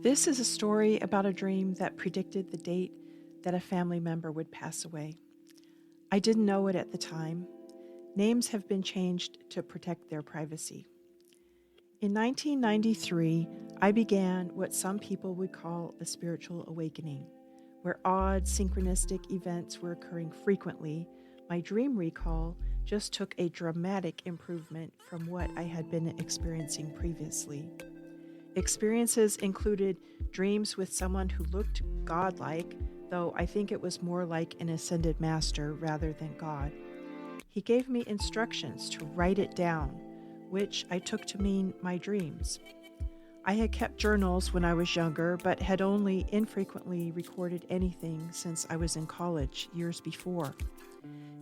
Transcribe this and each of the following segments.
This is a story about a dream that predicted the date that a family member would pass away. I didn't know it at the time. Names have been changed to protect their privacy. In 1993, I began what some people would call a spiritual awakening, where odd, synchronistic events were occurring frequently. My dream recall just took a dramatic improvement from what I had been experiencing previously. Experiences included dreams with someone who looked godlike, though I think it was more like an ascended master rather than God. He gave me instructions to write it down, which I took to mean my dreams. I had kept journals when I was younger, but had only infrequently recorded anything since I was in college years before.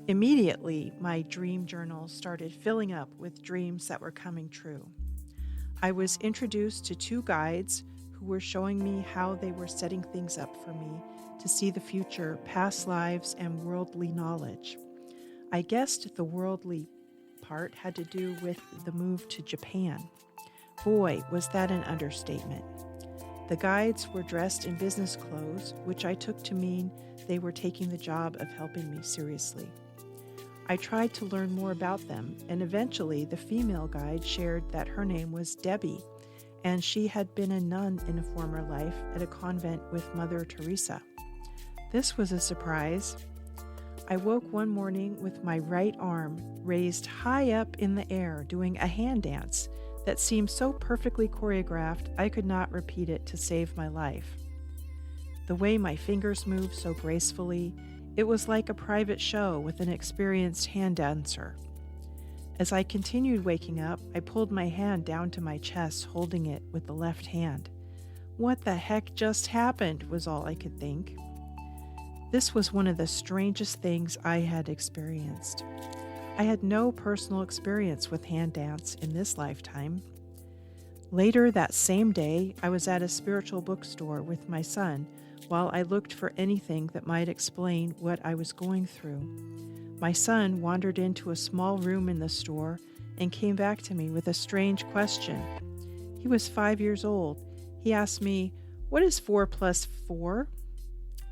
Immediately, my dream journal started filling up with dreams that were coming true. I was introduced to two guides who were showing me how they were setting things up for me to see the future, past lives, and worldly knowledge. I guessed the worldly part had to do with the move to Japan. Boy, was that an understatement. The guides were dressed in business clothes, which I took to mean they were taking the job of helping me seriously. I tried to learn more about them, and eventually the female guide shared that her name was Debbie, and she had been a nun in a former life at a convent with Mother Teresa. This was a surprise. I woke one morning with my right arm raised high up in the air doing a hand dance that seemed so perfectly choreographed I could not repeat it to save my life. The way my fingers moved so gracefully, it was like a private show with an experienced hand dancer. As I continued waking up, I pulled my hand down to my chest, holding it with the left hand. What the heck just happened was all I could think. This was one of the strangest things I had experienced. I had no personal experience with hand dance in this lifetime. Later that same day, I was at a spiritual bookstore with my son while I looked for anything that might explain what I was going through. My son wandered into a small room in the store and came back to me with a strange question. He was 5 years old. He asked me, "What is 4 plus 4?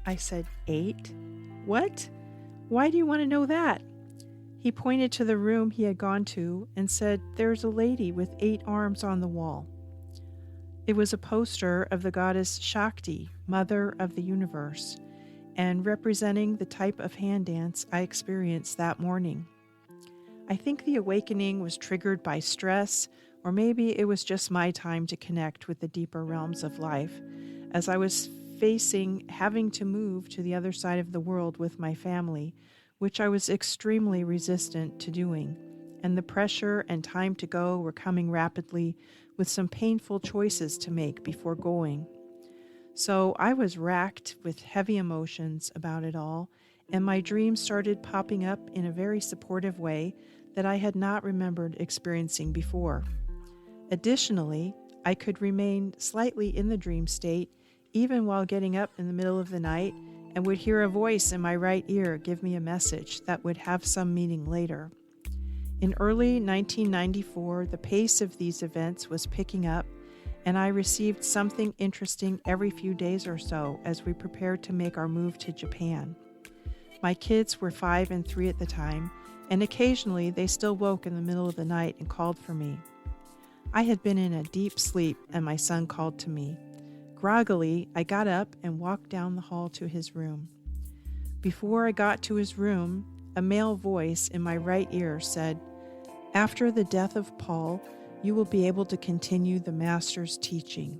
I said, 8. "What? Why do you want to know that?" He pointed to the room he had gone to and said, "There's a lady with 8 arms on the wall." It was a poster of the goddess Shakti, mother of the universe, and representing the type of hand dance I experienced that morning. I think the awakening was triggered by stress, or maybe it was just my time to connect with the deeper realms of life, as I was facing having to move to the other side of the world with my family, which I was extremely resistant to doing, and the pressure and time to go were coming rapidly with some painful choices to make before going. So I was racked with heavy emotions about it all, and my dreams started popping up in a very supportive way that I had not remembered experiencing before. Additionally, I could remain slightly in the dream state even while getting up in the middle of the night and would hear a voice in my right ear give me a message that would have some meaning later. In early 1994, the pace of these events was picking up, and I received something interesting every few days or so as we prepared to make our move to Japan. My kids were 5 and 3 at the time, and occasionally they still woke in the middle of the night and called for me. I had been in a deep sleep, and my son called to me. Groggily, I got up and walked down the hall to his room. Before I got to his room, a male voice in my right ear said, "After the death of Paul, you will be able to continue the Master's teaching."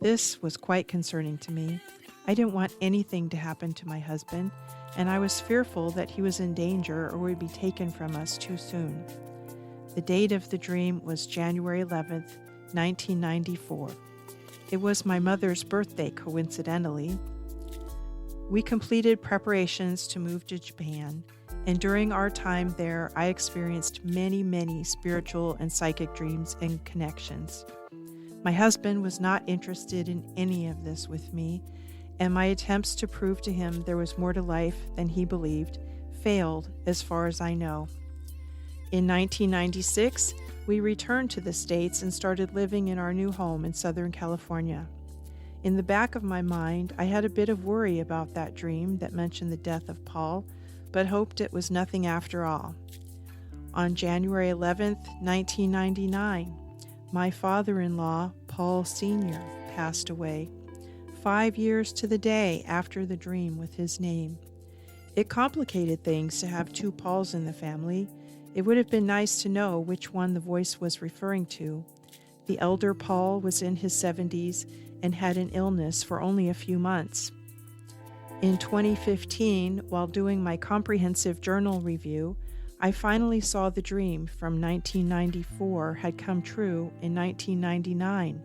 This was quite concerning to me. I didn't want anything to happen to my husband, and I was fearful that he was in danger or would be taken from us too soon. The date of the dream was January 11th, 1994. It was my mother's birthday, coincidentally. We completed preparations to move to Japan, and during our time there, I experienced many spiritual and psychic dreams and connections. My husband was not interested in any of this with me, and my attempts to prove to him there was more to life than he believed failed as far as I know. In 1996, we returned to the States and started living in our new home in Southern California. In the back of my mind, I had a bit of worry about that dream that mentioned the death of Paul, but hoped it was nothing after all. On January 11th, 1999, my father-in-law, Paul Sr., passed away, 5 years to the day after the dream with his name. It complicated things to have two Pauls in the family. It would have been nice to know which one the voice was referring to. The elder Paul was in his 70s and had an illness for only a few months. In 2015, while doing my comprehensive journal review, I finally saw the dream from 1994 had come true in 1999.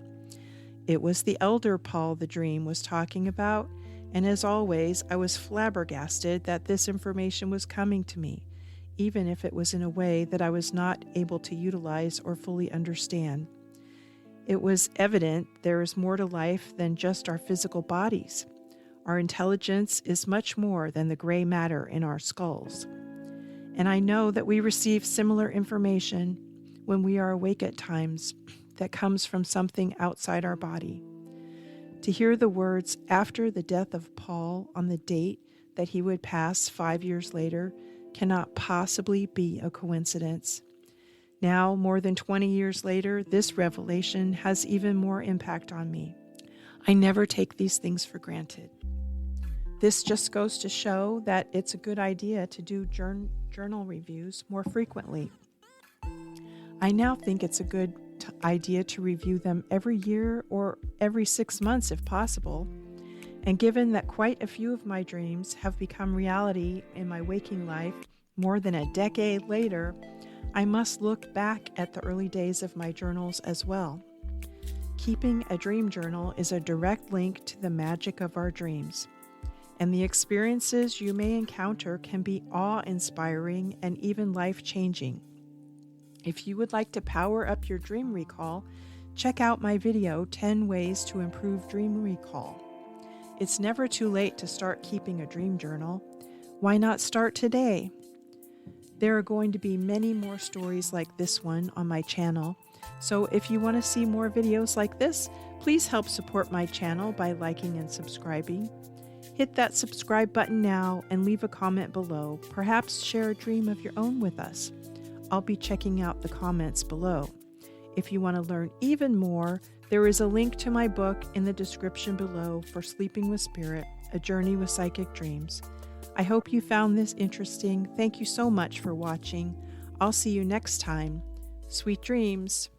It was the elder Paul the dream was talking about, and as always, I was flabbergasted that this information was coming to me, even if it was in a way that I was not able to utilize or fully understand. It was evident there is more to life than just our physical bodies. Our intelligence is much more than the gray matter in our skulls. And I know that we receive similar information when we are awake at times that comes from something outside our body. To hear the words after the death of Paul on the date that he would pass 5 years later cannot possibly be a coincidence. Now, more than 20 years later, this revelation has even more impact on me. I never take these things for granted. This just goes to show that it's a good idea to do journal reviews more frequently. I now think it's a good idea to review them every year or every 6 months if possible. And given that quite a few of my dreams have become reality in my waking life more than a decade later, I must look back at the early days of my journals as well. Keeping a dream journal is a direct link to the magic of our dreams. And the experiences you may encounter can be awe-inspiring and even life-changing. If you would like to power up your dream recall, check out my video, 10 Ways to Improve Dream Recall. It's never too late to start keeping a dream journal. Why not start today? There are going to be many more stories like this one on my channel, so if you want to see more videos like this, please help support my channel by liking and subscribing. Hit that subscribe button now and leave a comment below. Perhaps share a dream of your own with us. I'll be checking out the comments below. If you want to learn even more, there is a link to my book in the description below for Sleeping with Spirit, A Journey with Psychic Dreams. I hope you found this interesting. Thank you so much for watching. I'll see you next time. Sweet dreams.